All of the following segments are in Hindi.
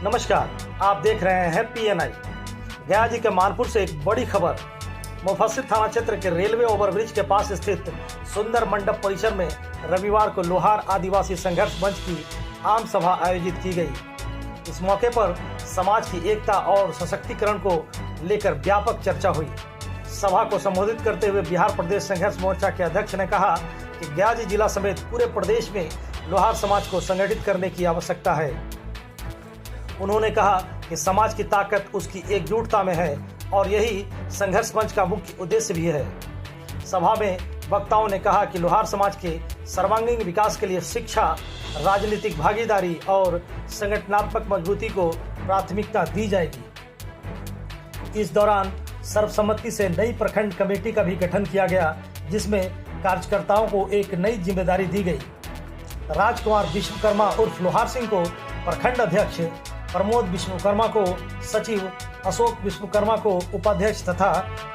नमस्कार, आप देख रहे हैं PNI। गया जी के मानपुर से एक बड़ी खबर। मुफस्सिल थाना क्षेत्र के रेलवे ओवरब्रिज के पास स्थित सुंदर मंडप परिसर में रविवार को लोहार आदिवासी संघर्ष मंच की आम सभा आयोजित की गई। इस मौके पर समाज की एकता और सशक्तिकरण को लेकर व्यापक चर्चा हुई। सभा को संबोधित करते हुए बिहार प्रदेश संघर्ष मोर्चा के अध्यक्ष ने कहा कि गया जी जिला समेत पूरे प्रदेश में लोहार समाज को संगठित करने की आवश्यकता है। उन्होंने कहा कि समाज की ताकत उसकी एकजुटता में है और यही संघर्ष मंच का मुख्य उद्देश्य भी है। सभा में वक्ताओं ने कहा कि लोहार समाज के सर्वांगीण विकास के लिए शिक्षा, राजनीतिक भागीदारी और संगठनात्मक मजबूती को प्राथमिकता दी जाएगी। इस दौरान सर्वसम्मति से नई प्रखंड कमेटी का भी गठन किया गया, जिसमें कार्यकर्ताओं को एक नई जिम्मेदारी दी गई। राजकुमार विश्वकर्मा उर्फ लोहार सिंह को प्रखंड अध्यक्ष, प्रमोद विश्वकर्मा को सचिव, अशोक विश्वकर्मा को उपाध्यक्ष तथा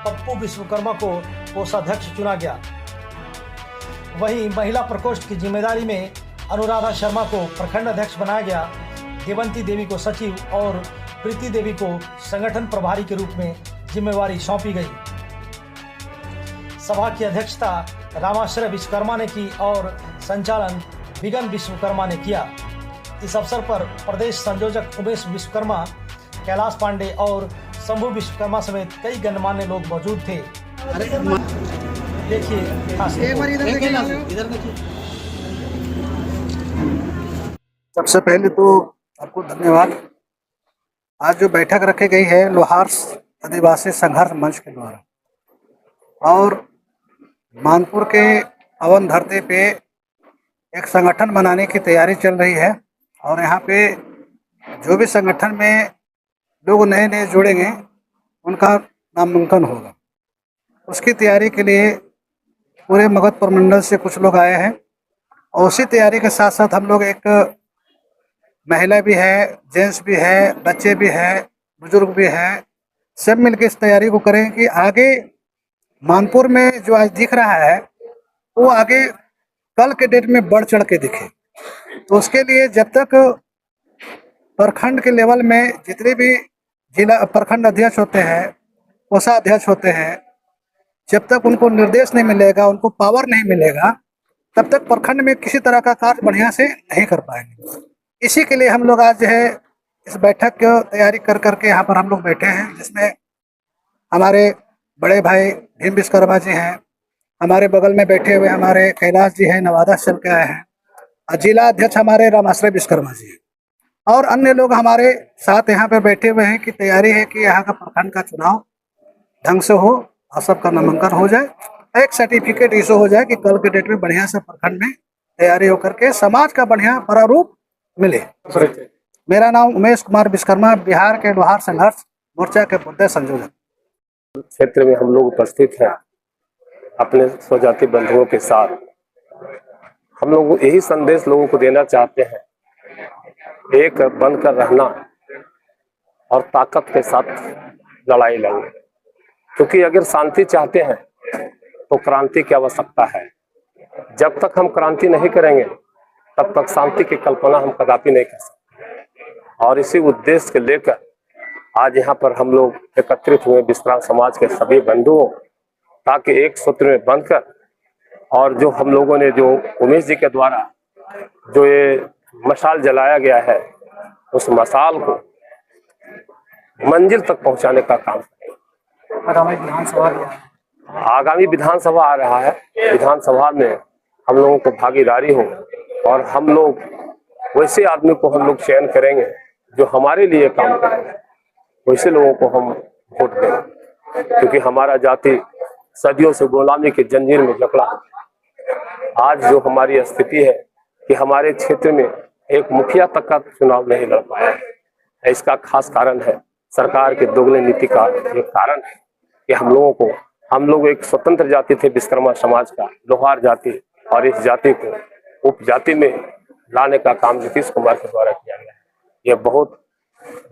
पप्पू विश्वकर्मा को कोषाध्यक्ष चुना गया। वहीं महिला प्रकोष्ठ की जिम्मेदारी में अनुराधा शर्मा को प्रखंड अध्यक्ष बनाया गया। देवंती देवी को सचिव और प्रीति देवी को संगठन प्रभारी के रूप में जिम्मेवारी सौंपी गई। सभा की अध्यक्षता रामाश्रय विश्वकर्मा ने की और संचालन विगन विश्वकर्मा ने किया। इस अवसर पर प्रदेश संयोजक उमेश विश्वकर्मा, कैलाश पांडे और शंभू विश्वकर्मा समेत कई गणमान्य लोग मौजूद थे। देखिए सबसे पहले तो आपको धन्यवाद। आज जो बैठक रखी गई है लोहार आदिवासी संघर्ष मंच के द्वारा और मानपुर के अवन धरती पे एक संगठन बनाने की तैयारी चल रही है और यहाँ पे जो भी संगठन में लोग नए नए जुड़ेंगे उनका नामांकन होगा। उसकी तैयारी के लिए पूरे मगध प्रमंडल से कुछ लोग आए हैं और उसी तैयारी के साथ साथ हम लोग एक महिला भी है, जेंट्स भी है, बच्चे भी है, बुजुर्ग भी है, सब मिलकर इस तैयारी को करें कि आगे मानपुर में जो आज दिख रहा है वो आगे कल के डेट में बढ़ चढ़ के दिखे। तो उसके लिए जब तक प्रखंड के लेवल में जितने भी जिला प्रखंड अध्यक्ष होते हैं, कोषाध्यक्ष होते हैं, जब तक उनको निर्देश नहीं मिलेगा, उनको पावर नहीं मिलेगा, तब तक प्रखंड में किसी तरह का कार्य बढ़िया से नहीं कर पाएंगे। इसी के लिए हम लोग आज जो है इस बैठक की तैयारी कर करके यहाँ पर हम लोग बैठे हैं, जिसमें हमारे बड़े भाई भीम विश्वकर्मा जी हैं, हमारे बगल में बैठे हुए हमारे कैलाश जी हैं, नवादा से चल के आए हैं, जिला अध्यक्ष हमारे रामाश्रय विश्वकर्मा जी हैं और अन्य लोग हमारे साथ यहाँ पे बैठे हुए हैं कि तैयारी है कि यहाँ का प्रखंड का चुनाव ढंग से हो और सबका नामांकन हो जाए, एक सर्टिफिकेट इशू हो जाए कि कल के डेट में बढ़िया से प्रखंड में तैयारी होकर के समाज का बढ़िया प्रारूप मिले। मेरा नाम उमेश कुमार विश्वकर्मा, बिहार के लोहार संघर्ष मोर्चा के प्रदेश संयोजक। क्षेत्र में हम लोग उपस्थित हैं अपने स्वजाति बंधुओं के साथ। हम लोग यही संदेश लोगों को देना चाहते हैं, एक बनकर रहना और ताकत के साथ लड़ाई लड़ना, क्योंकि अगर शांति चाहते हैं तो क्रांति की आवश्यकता है। जब तक हम क्रांति नहीं करेंगे तब तक शांति की कल्पना हम कदापि नहीं कर सकते। और इसी उद्देश्य के लेकर आज यहाँ पर हम लोग एकत्रित हुए विश्राम समाज के सभी बंधुओं, ताकि एक सूत्र में बंधकर और जो हम लोगों ने जो उमेश जी के द्वारा जो ये मशाल जलाया गया है, उस मशाल को मंजिल तक पहुंचाने का काम करें। आगामी विधानसभा आ रहा है, विधानसभा में हम लोगों को भागीदारी हो और हम लोग वैसे आदमी को हम लोग चयन करेंगे जो हमारे लिए काम करेंगे, वैसे लोगों को हम वोट देंगे, क्योंकि हमारा जाति सदियों से गुलामी के जंजीर में जकड़ा। आज जो हमारी स्थिति है कि हमारे क्षेत्र में एक मुखिया तक का चुनाव नहीं लड़ पाया है, इसका खास कारण है सरकार के दोगले नीति का एक कारण है कि हम लोग एक स्वतंत्र जाति थे विश्वकर्मा समाज का, लोहार जाति, और इस जाति को उप जाति में लाने का काम नीतीश कुमार के द्वारा किया गया है। यह बहुत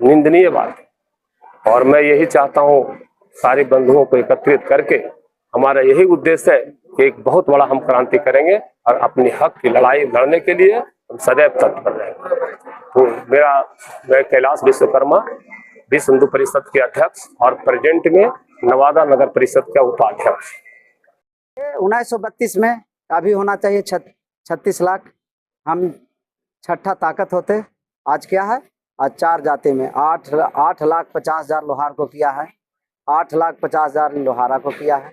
निंदनीय बात है और मैं यही चाहता हूँ सारे बंधुओं को एकत्रित करके हमारा यही उद्देश्य है कि एक बहुत बड़ा हम क्रांति करेंगे और अपनी हक की लड़ाई लड़ने के लिए हम सदैव तत्पर रहेंगे। मैं कैलाश विश्वकर्मा विश्व हिंदू परिषद के अध्यक्ष और प्रेजेंट में नवादा नगर परिषद का उपाध्यक्ष। 1932 में अभी होना चाहिए 36 लाख, हम छठा ताकत होते। आज क्या है? आज 4 जाति में 8,50,000 लोहार को किया है, 8,50,000 लोहारा को किया है,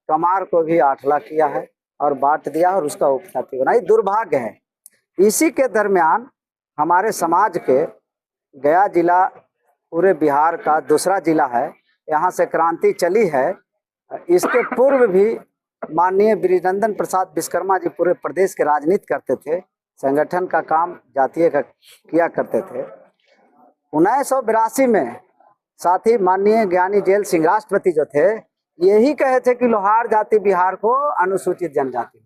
कमार को भी 8 लाख किया है और बांट दिया और उसका उपख्याति बना। ये दुर्भाग्य है। इसी के दरमियान हमारे समाज के गया जिला पूरे बिहार का दूसरा जिला है, यहाँ से क्रांति चली है। इसके पूर्व भी माननीय बृजनंदन प्रसाद विश्वकर्मा जी पूरे प्रदेश के राजनीति करते थे, संगठन का काम जातीय का किया करते थे। 1982 में साथ ही माननीय ज्ञानी जेल सिंह राष्ट्रपति जो थे, यही कहे थे कि लोहार जाति बिहार को अनुसूचित जनजाति,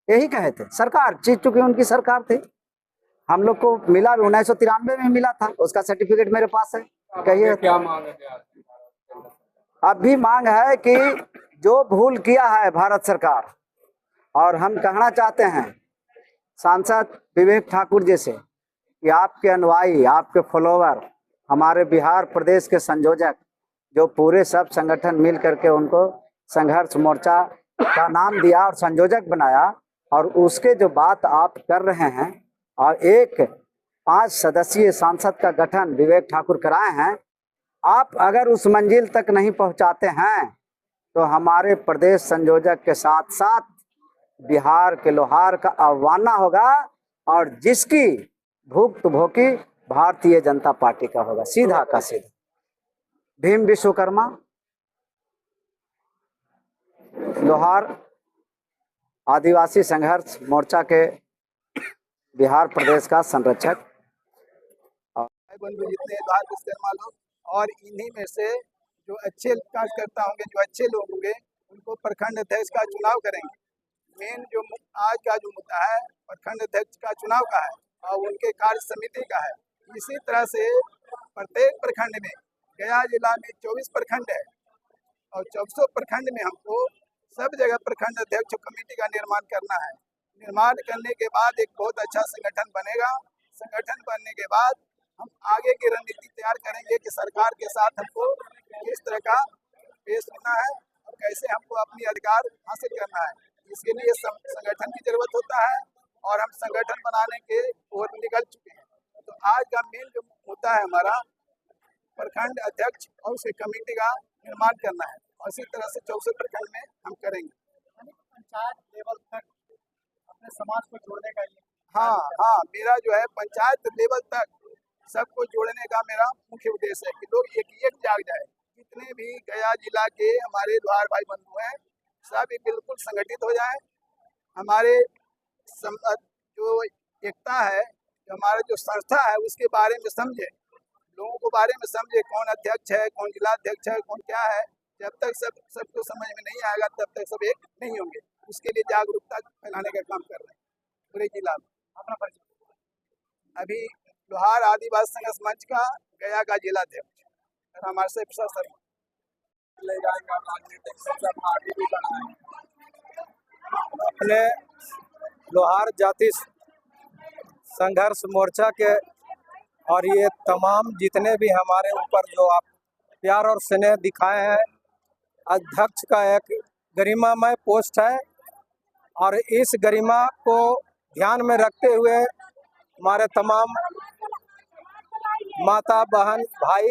यही कहे थे। सरकार जीत चुकी, उनकी सरकार थी। हम लोग को मिला 1993 में मिला था, उसका सर्टिफिकेट मेरे पास है। कहिए क्या मांग है? अब भी मांग है कि जो भूल किया है भारत सरकार, और हम कहना चाहते हैं सांसद विवेक ठाकुर जी से कि आपके अनुयायी, आपके फॉलोवर, हमारे बिहार प्रदेश के संयोजक जो पूरे सब संगठन मिल करके उनको संघर्ष मोर्चा का नाम दिया और संयोजक बनाया, और उसके जो बात आप कर रहे हैं और एक 5 सदस्यीय सांसद का गठन विवेक ठाकुर कराए हैं, आप अगर उस मंजिल तक नहीं पहुंचाते हैं तो हमारे प्रदेश संयोजक के साथ साथ बिहार के लोहार का अवमानना होगा, और जिसकी भुक्त भोगी भारतीय जनता पार्टी का होगा, सीधा का सीधा। भीम विश्वकर्मा लोहार आदिवासी संघर्ष मोर्चा के बिहार प्रदेश का संरक्षक। बंधु जितने लोहार विश्वकर्मा लोग, और इन्हीं में से जो अच्छे कार्यकर्ता होंगे, जो अच्छे लोग होंगे, उनको प्रखंड अध्यक्ष का चुनाव करेंगे। मेन जो आज का जो मुद्दा है प्रखंड अध्यक्ष का चुनाव का है और उनके कार्य समिति का है। इसी तरह से प्रत्येक प्रखंड में, गया जिला में 24 प्रखंड है और 24 प्रखंड में हमको सब जगह प्रखंड अध्यक्ष कमेटी का निर्माण करना है। निर्माण करने के बाद एक बहुत अच्छा संगठन बनेगा। संगठन बनने के बाद हम आगे की रणनीति तैयार करेंगे कि सरकार के साथ हमको किस तरह का पेश होना है और कैसे हमको अपनी अधिकार हासिल करना है। इसके लिए संगठन की जरूरत होता है और हम संगठन बनाने के ओर निकल चुके हैं। तो आज का मेन जो मुद्दा है हमारा प्रखंड अध्यक्ष और उसके कमेटी का निर्माण करना है, और इसी तरह से 24 प्रखंड में हम करेंगे। पंचायत लेवल तक अपने समाज को जोड़ने का ये हाँ, मेरा जो है पंचायत लेवल तक सबको जोड़ने का मेरा मुख्य उद्देश्य है कि लोग एक जाग जाए। जितने भी गया जिला के हमारे लोहार भाई बंधु हैं, सब बिल्कुल संगठित हो जाए। हमारे जो एकता है, जो हमारा जो संस्था है, उसके बारे में समझे, लोगों को बारे में समझे, कौन अध्यक्ष है, कौन जिला अध्यक्ष है, कौन क्या है। जब तक सबको समझ में नहीं आएगा तब तक सब एक नहीं होंगे। उसके लिए जागरूकता फैलाने का काम कर रहे हैं पूरे जिला में। अपना परिचय। अभी लोहार आदिवासी संघर्ष मंच का गया का जिला अध्यक्ष हमारे से सर ले जाएगा, राजनीतिक संसद आगे भी बढ़ाएंगे। अपने लोहार जाति संघर्ष मोर्चा के और ये तमाम जितने भी हमारे ऊपर जो आप प्यार और स्नेह दिखाए हैं, अध्यक्ष का एक गरिमामय पोस्ट है, और इस गरिमा को ध्यान में रखते हुए हमारे तमाम माता बहन भाई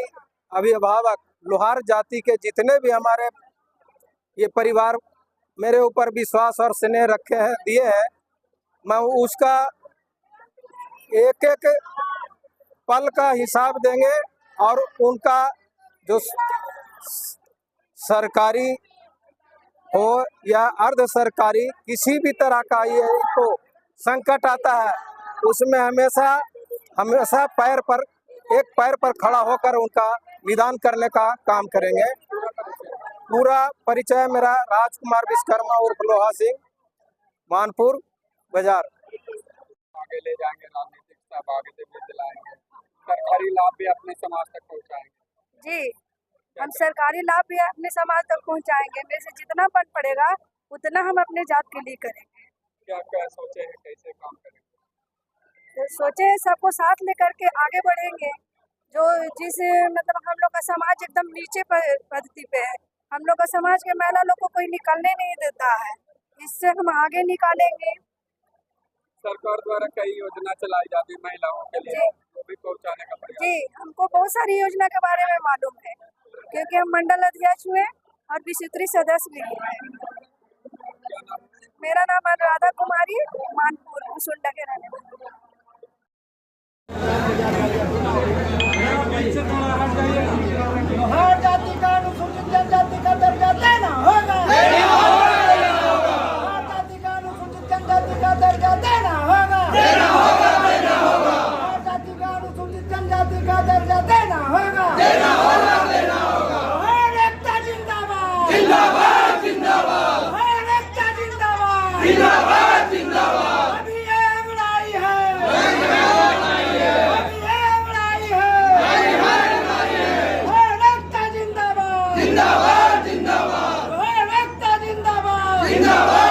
अभिभावक लोहार जाति के जितने भी हमारे ये परिवार मेरे ऊपर विश्वास और स्नेह रखे हैं, दिए हैं, मैं उसका एक एक पल का हिसाब देंगे, और उनका जो सरकारी हो या अर्ध सरकारी किसी भी तरह का ये इनको संकट आता है, उसमें हमेशा एक पैर पर खड़ा होकर उनका निदान करने का काम करेंगे। पूरा परिचय मेरा राजकुमार विश्वकर्मा उर्फ लोहा सिंह, मानपुर बाजार। आगे ले जाएंगे, राजनीतिक सब आगे भी दिलाएंगे, सरकारी लाभ भी अपने समाज तक पहुंचाएंगे। जी, हम सरकारी लाभ भी अपने समाज तक पहुंचाएंगे। मेरे से जितना फंड पड़ेगा उतना हम अपने जात के लिए करेंगे। क्या क्या सोचे हैं, कैसे काम करेंगे? सोचे सबको साथ लेकर के आगे बढ़ेंगे। जो जिस मतलब हम लोग का समाज एकदम नीचे पद्धति पे है, हम लोग का समाज के महिला लोग को कोई निकलने नहीं देता है, इससे हम आगे निकालेंगे। सरकार द्वारा कई योजना चलाई जाती है महिलाओं के लिए, वो भी पहुंचाने का प्रयास। जी, हमको बहुत सारी योजना के बारे में मालूम है, क्योंकि हम मंडल अध्यक्ष हुए और विसूत्री सदस्य भी हुए। मेरा नाम अनुराधा कुमारी, मानपुर मुसुंडा के रहने वाली। हर जाति का अनुसूचित जनजाति का दर्जा देना होगा। हर जाति का अनुसूचित जनजाति का दर्जा देना होगा। हर जाति का अनुसूचित जनजाति का दर्जा देना होगा। हर एकता जिंदाबाद, जिंदाबाद जिंदाबाद। हर एकता जिंदाबाद, जिंदाबाद जिंदाबाद। अभी ये अंगड़ाई है, अभी ये अंगड़ाई है। हर एकता जिंदाबाद, जिंदाबाद जिंदाबाद। हर एकता जिंदाबाद, जिंदाबाद।